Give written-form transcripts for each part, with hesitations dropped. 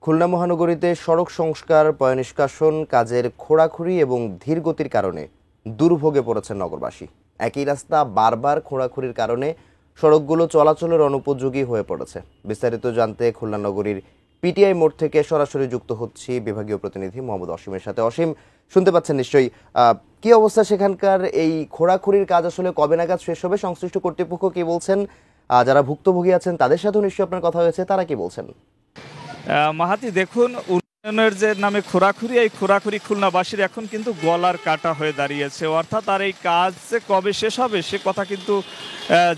খুলনা মহানগরীতে সড়ক সংস্কার পয়ঃনিষ্কাশন কাজের খোঁড়াখুঁড়ি এবং ধীর গতির কারণে দুর্ভোগে পড়েছেন নগরবাসী। একই রাস্তা বারবার খোঁড়াখুঁড়ির কারণে সড়কগুলো চলাচলের অনুপযোগী হয়ে পড়েছে। বিস্তারিত জানতে খুলনা নগরীর পিটিআই মোড় থেকে সরাসরি যুক্ত হচ্ছি বিভাগীয় প্রতিনিধি মোহাম্মদ অসীমের সাথে। অসীম, শুনতে পাচ্ছেন নিশ্চয়ই। কি অবস্থা সেখানকার? এই খোঁড়াখুঁড়ির কাজ আসলে কবে নাগাদ শেষ হবে? সংশ্লিষ্ট কর্তৃপক্ষ কি বলছেন? যারা ভুক্তভোগী আছেন তাদের সাথেও নিশ্চয়ই আপনার কথা হয়েছে, তারা কি বলছেন? মাহাতি, দেখুন, উন্নয়নের যে নামে খোঁড়াখুঁড়ি, এই খোঁড়াখুঁড়ি খুলনাবাসীর এখন কিন্তু গলার কাটা হয়ে দাঁড়িয়েছে। অর্থাৎ আর এই কাজ যে কবে শেষ হবে সে কথা কিন্তু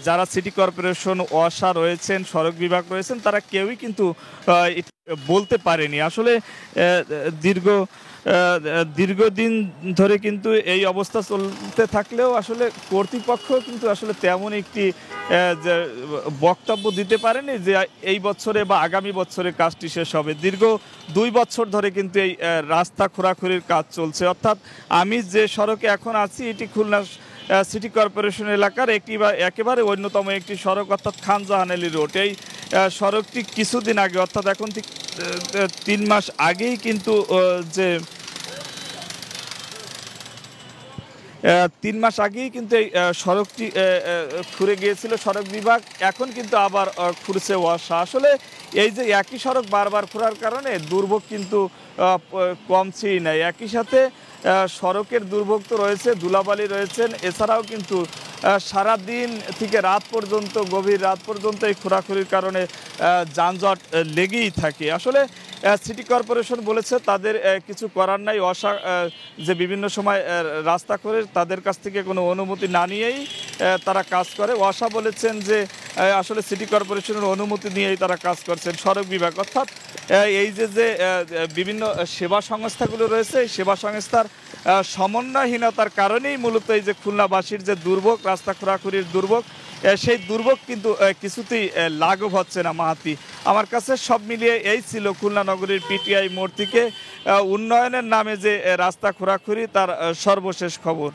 যারা সিটি কর্পোরেশন, ওয়াসা রয়েছেন, সড়ক বিভাগ রয়েছেন, তারা কেউই কিন্তু বলতে পারেনি। আসলে দীর্ঘদিন ধরে কিন্তু এই অবস্থা চলতে থাকলেও আসলে কর্তৃপক্ষ কিন্তু আসলে তেমন একটি যে বক্তব্য দিতে পারেনি যে এই বছরে বা আগামী বছরে কাজটি শেষ হবে। দীর্ঘ 2 বছর ধরে কিন্তু এই রাস্তা খোঁড়াখুঁড়ির কাজ চলছে। অর্থাৎ আমি যে সড়কে এখন আছি এটি খুলনা সিটি কর্পোরেশন এলাকার একেবারে অন্যতম একটি সড়ক, অর্থাৎ খান জাহান আলী রোড। এই সড়কটি কিছুদিন আগে, অর্থাৎ এখন ঠিক 3 মাস আগেই কিন্তু যে 3 মাস আগেই কিন্তু এই সড়কটি খুঁড়ে গিয়েছিল সড়ক বিভাগ। এখন কিন্তু আবার খুঁড়ছে ওয়াসা। আসলে এই যে একই সড়ক বারবার খোঁড়ার কারণে দুর্ভোগ কিন্তু কমছেই নাই। একই সাথে সড়কের দুর্ভোগ তো রয়েছে, ধুলাবালি রয়েছেন, এছাড়াও কিন্তু সারা দিন থেকে রাত পর্যন্ত, গভীর রাত পর্যন্ত এই খোঁড়াখুঁড়ির কারণে যানজট লেগেই থাকে। আসলে সিটি কর্পোরেশন বলেছে তাদের কিছু করার নাই। যে বিভিন্ন সময় রাস্তা করে তাদের কাছ থেকে কোনো অনুমতি না নিয়েই তারা কাজ করে। ওয়াসা বলেছেন যে আসলে সিটি কর্পোরেশনের অনুমতি নিয়েই তারা কাজ করছেন। সড়ক বিভাগ, অর্থাৎ এই যে বিভিন্ন সেবা সংস্থাগুলো রয়েছে, এই সেবা সংস্থার সমন্বয়হীনতার কারণেই মূলত এই যে খুলনাবাসীর যে দুর্ভোগ, রাস্তা খোঁড়াখুঁড়ির দুর্ভোগ, সেই দুর্ভোগ কিন্তু কিছুতেই লাঘব হচ্ছে না। মাহাতি, আমার কাছে সব মিলিয়ে এই ছিল খুলনা নগরীর পিটিআই মোড় থেকে উন্নয়নের নামে যে রাস্তা খোঁড়াখুঁড়ি, তার সর্বশেষ খবর।